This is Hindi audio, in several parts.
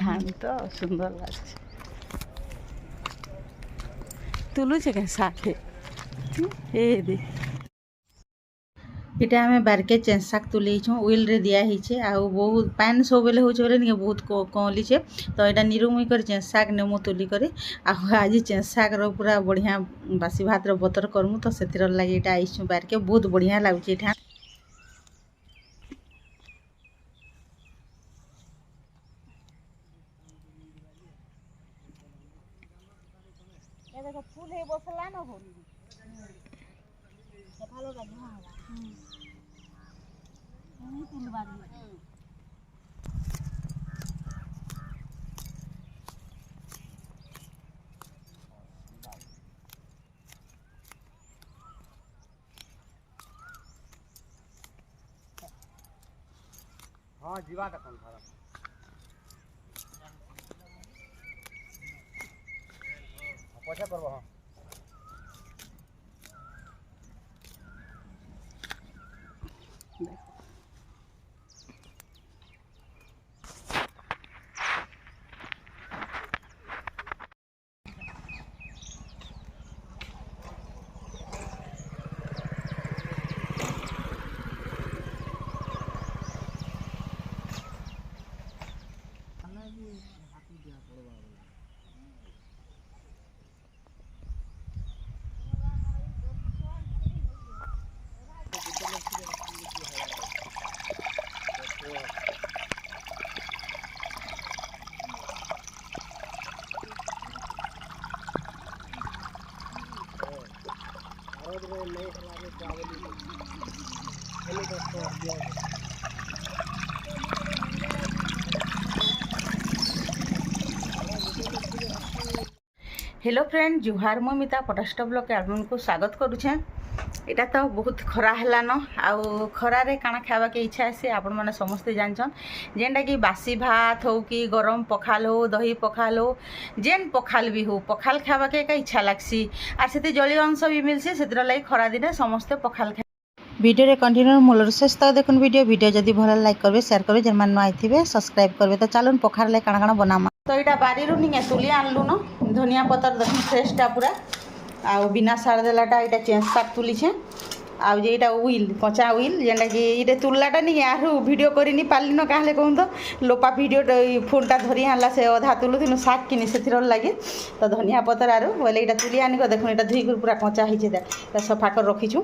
ধান তো সুন্দর লাগছে তুলুছে কেন শাকে দে এটা আমি বারকে চেন শাক তুলেইছু উইলরে দিয়া হয়েছে আর বহুত পান সবুলে হচ্ছে বলে নিয়ে বহুত কলিছে তো এটা নিরুমুই করে চেন শাক নেমু তুলি করে আর আজ চেন শাকর পুরা বঢ়িয়া বাসি ভাতর বতর করমু তো সেথির লাগি এটা আইছু বারকে বহুত বঢ়িয়া লাগুছে এটা দেখো ফুল হয়ে বসলা না হল ভালো লাগে তুলবার हाँ जीवा देखो पछा करब हाँ हेलो फ्रेंड जुहार ममिता पटास्ट ब्लॉग के आपको स्वागत करुछे। एटा तो बहुत खरा हेलान आउ खरारे काना खावा के इच्छा आसे आपण माने समस्ते जानछन जेनटा कि बासी भात हो कि गरम पखाल हो दही पखाल हो जेन पखाल भी हो पखाल खावा के इच्छा लागसी आर सेते जलीय अंश भी मिलसी सेतिर लागि खरा दिने समस्ते पखाल खा वीडियो रे कंटिन्यू मूलर शेष तक देखुन वीडियो जदि भल लाइक करबे शेयर करबे जेन मान आइथिबे सब्सक्राइब करबे तो चलुन पखार ले काना काना बनामा तो यहाँ बारी निगे तुली आनलु न धनिया पतर देख फ्रेशटा पूरा आउ बिना सार देलाटा यहाँ चेंज शाक तुलीछे आउ जे यहाँ उइल कचा उइल जेनटा कि ये तुललाटा नहीं यार वीडियो करनी पार्ली न कहले कहूँ तो लोपा वीडियो फोनटा धरी आनला से अधा तुलुन शाक किनी से लगे तो धनिया पतर आरु बोले यहाँ तुली आनिक देखो यहाँ धुई पूरा कचा हो सफा कर रखीचु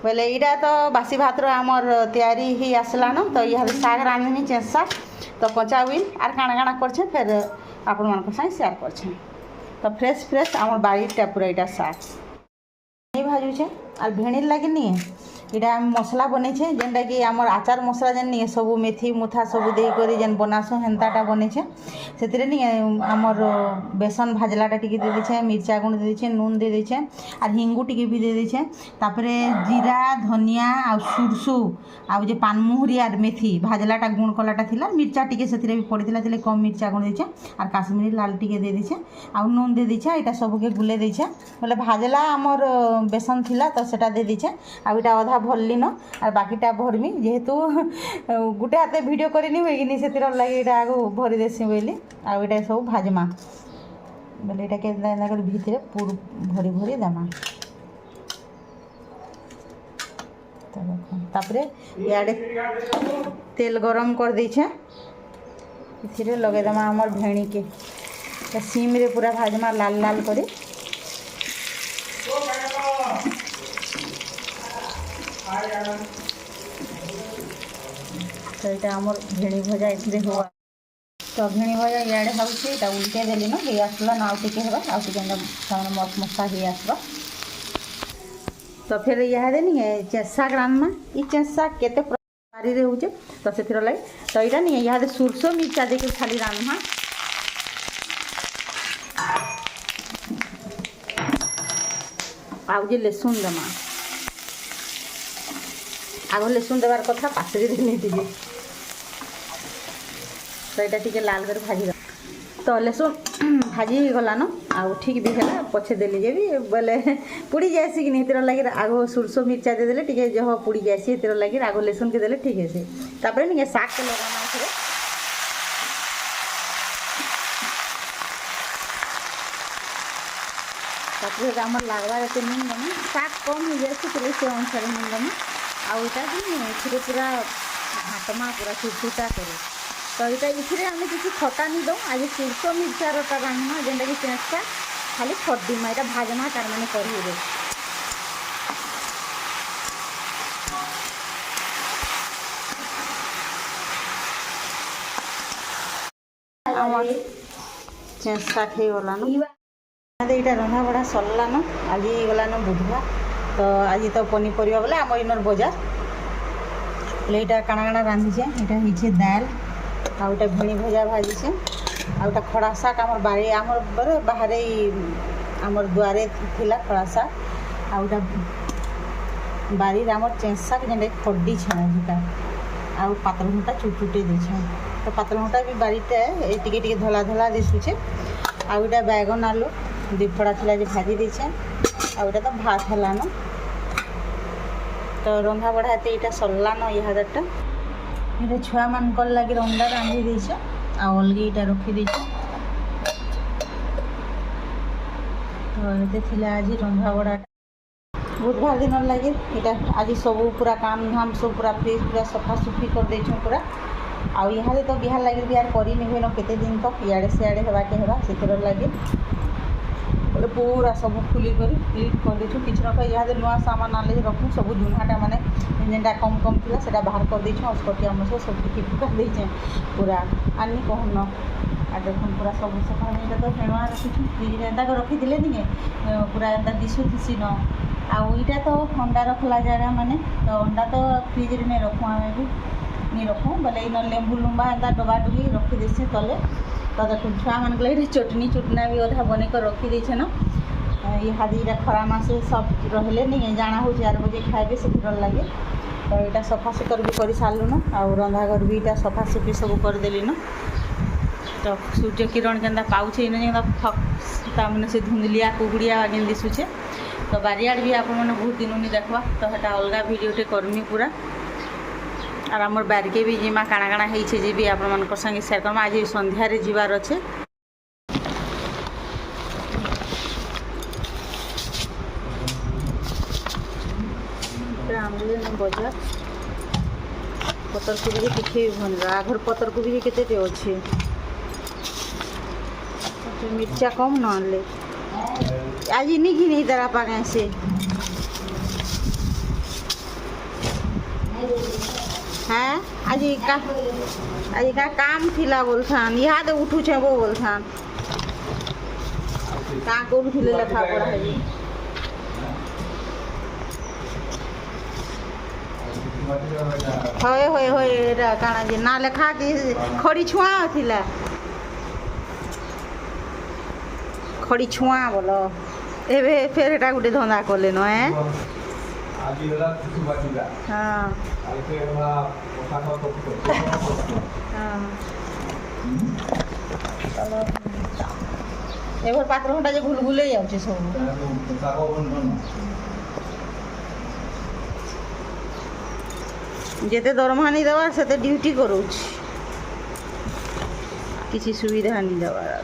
बोले यहाँ तो बासी भातर आमर तैयारी ही आसला न तो यहाँ शाक रांधनी चेंज शाक तो कचा उइल आर काଣା काଣା करछे फिर आपण मान साथ शेयर करछे तो फ्रेश फ्रेश आम बाड़ीटा पूरा यहाँ शाक नहीं भाजुचे और भेड़ी लगे नहीं यहाँ मसला बनईछे जेनटा कि आमर आचार मसला जेन नहीं सब मेथी मुथा सब देकर जेन बनासु हेन्ताटा बनईछे से नहीं आमर बेसन भाजलाटा टिके दे देछे मिर्चा गुंड दे देछे नून दे देछे और हिंगू टिके भी दे देछे तापरे जीरा धनिया आ सुरसु आउ जे पानमुहुरी और मेथी भाजलाटा गुण कलाटा थिला मिर्चा टिके से भी पड़ीला तिले कम मिर्चा गुंड देछे और काश्मीरी लाल टिके दे देछे आ नून दे देछे एटा सबके गुले देछे बोले भाजला आमर बेसन थिला तो सेटा दे देछे आ एटा आधा भरली न और बाकीटा भरमी जेहेतु गोटे हाथे वीडियो करनी हुए कि से लगे यहाँ आगे भरी देसी बोली आउ यहाँ सब भाजमा बोले यहाँ के भितर पूर भरी भरी देमा तो तापरे इे तेल गरम कर देछे इथिरे लगे देमा हमर भेणी के सीम रे पूरा भाजमा लाल लाल करे तो यहाँ आमर भेणी भजा ये हुआ तो भेणी भजा इे होता उल्टे देली न ये आसला ना आउटे आउटे मस मसा ही आसवा तो फिर यहाँ नहीं चेस शाक रान्मा ये चेस शाक केते बारी रे होचे तो से लगे तो यहाँ नहीं यहाँ सुरसो मिर्चा देके खाली रान्मा आउ जे लेसुन देमा आग लेसुन देवार कथा पाचरी देनी टे तो यहाँ टी लाल कर भाजी तो लेसुन भाजी गला न आउ ठीक भी है पछे देली जे भी बोले पुड़ी जासी कि नहीं लगे आग सुरसो मिर्चा दे देले टिके जह पुड़ी जासी तेर लगे आग लेसुन के देले ठीक है तापर नहीं शाक के लगाना तापर आमर लागबार एत नुन देमा शाग कम हो जाए से अनुसार नुन देमा आईटा भी पूरा घाटमा पूरा चुरचुटा करे तो यहाँ इसे आम किसी खटा नहीं दो आज सुरस मिर्चारटा रांधमा जेनटा कि चेंचटा खाली खटदीमा यहाँ भाजमा तार मैंने करेंगे चेंचा गलान यहाँ रंधा बड़ा सरलान आज गलान बुधवार तो आज तो पनीपरिया बोले आम इनर बजार यहाँ काଣା काଣା रांधिचे यहाँ होइछे दाल आउटा भेणी भजा भाजीचे आउटा खड़ा शाग आमर बाड़ी आमर बरे बाहर आमर दुआरे थिला खड़ा शाग आउटा बाड़ी आमर चेंच शाग जेनटा खड्डी छणा जिता आउ पातल घंटा चुटुटे देछे तो पातल घंटा भी बाड़ीटा टिके टिके धला धला दिशुचे आउटा बैगन आलू दीपड़ा थिला जे भाजी देछे आउटा तो भात हलान तो रंधा बढ़ा यहाँ सरलान इहादरटा ये छुआ मान लगे अंडा रांधि देछ अलगे यहाँ रखी तो ये आज रंधा बड़ा बुधवार दिन लगे यहाँ आज सब पूरा काम धाम सब पूरा फ्रेश पूरा सफा सुफी कर देछुं पूरा आउ यहाँ तो बिहार लगे बिहार कर नहीं केते दिन तक इे सियाड़े होवाके होगा से लगे बोले पूरा सब खुली कर क्लीन कर देछु किछ न यहाँ नुआ सामान आने रखूँ सब जुन्हाटा माने जेनटा कम कम थी से बाहर कर देछु अस्कटिया मस सब टिके फुका देचे पूरा आनी कहन आ देखुन पूरा सब सफा तो फेणुआ रखीछु फ्रिज एंता रखीदे नहीं पूरा एंता दिशुसी न आउ इटा तो अंडा रखला जगह माने तो अंडा तो फ्रिज रे नहीं रखूँ आम भी नहीं रखूँ बोले इन लेंबू लुम्बा एंता डबा डुबी रखीदेसी तले तो देखो छुआ मान लगे चटनी चुटना भी अधा बनईक रखी न यहाँ खरा मासे सब रहिले नहीं जाना हो 4 बजे खाए से लगे तो यहाँ सफा सुतर भी कर सारू न आउ रंधा घर भी यहाँ सफा सुफी सब करदेली न तो सूर्य किरण जेनता पाऊे मैंने से धुंदलिया कुकुड़िया जेन दिशुचे तो बारियाड़ भी आप बहुत दिन नहीं देखा तो यहाँ अलग भिडियोटे करमी पूरा और आमर बारिके भी जिमा काଣା काଣା होइछे जी भी आप मान संगे शेयर करमा आज संध्यारे जीवार अच्छे बजार पतरकोबी किथे भनगा आघर पतरकोबी केते अच्छे मिर्चा कम न आनले आज नहीं कि नहीं दरा पागे से हाँ आज का काम थिला बोलथान यहाँ तो उठू छे वो बोलथान का करूले लेखा पढ़ा है होए होए होए काना जे ना लेखा कि खड़ी छुआ थिला खड़ी छुआ बोलो एबे फेर एटा गुटे धंदा कले न है हाँ एबार पात्र घंटा जे घुलघुले जाउछे सब जेते दरमा नहीं देवार सेते ड्यूटी करूछ किसी सुविधा नहीं देवार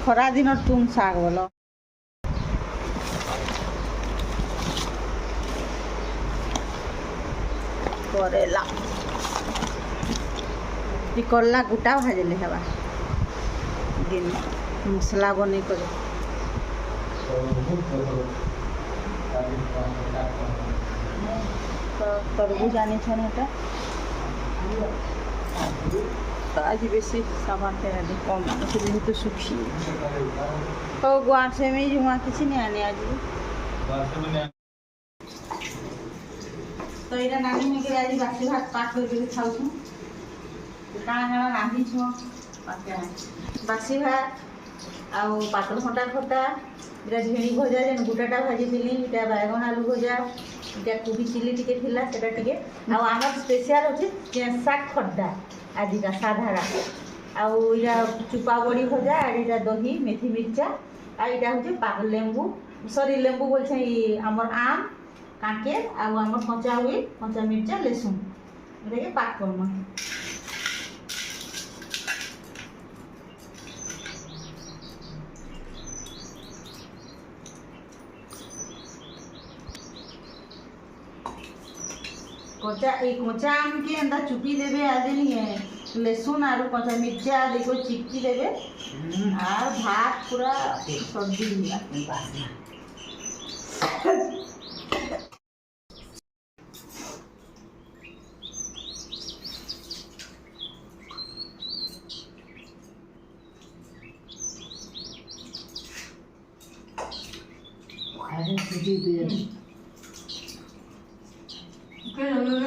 खरा दिन तुम साग बोलो करेला करला गोटा भाजले हेबा दिन मसला बने करे तरबूज आनी छन एटा तो आज बेसी सामान कम तो सुखी तो गुआसे में जुआ किसी नहीं आने आज तो यहाँ नानी में आज बासी भात पाक करके खाऊ काଣା काଣା रांधि बासी भात आउ पातल घंटा खटा इटा झेणी भजा जेन गोटाटा भाजी थी इटा बैगन आलू भजा इटा कोबी चिली टिके थिला सेटा टिके आउ आमर स्पेशल होचे चेंच शाग खड्डा आज का साधारा आउ इटा चुपा बड़ी भजा और इटा दही मेथी मिर्चा आ इटा होचे लेंबू सॉरी लेंबू बोलछे आमर आम कांकेर आउ आमर कच्चा हुई कच्चा मिर्चा लेसुन এটাকে পাক করবো। कच्चा आम के अंदर चुपी देवे आदि लहसुन और कच्चा मिर्चा देखो चिपकी देवे और भात पूरा सब्जी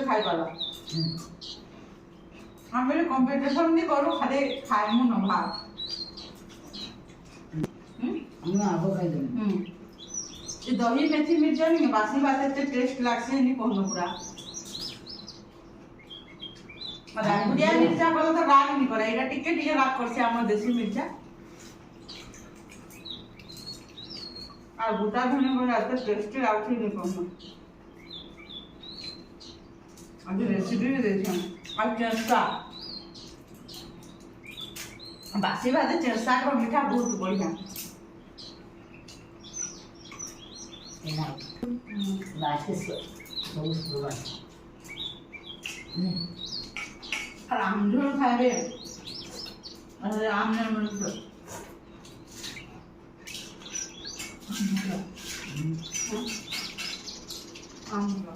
खाई पाला आम कम्पिटिशन नहीं करूँ खाली खाए मु न भात दही मेथी मिर्चा नहीं बासी बात टेस्ट लागसे नहीं कहनो पूरा रागुड़िया मिर्चा कल तो राग नहीं करे एटा टिके टिके राग करसे हमर देसी मिर्चा आ गोटा धनिया बड़ा टेस्टी लागसे नहीं कहनो आज रेसिपी भी देखिए आज चरसा बासी भात चरसा का मीठा बहुत बढ़िया और आम झोल खाए अरे आम ने आम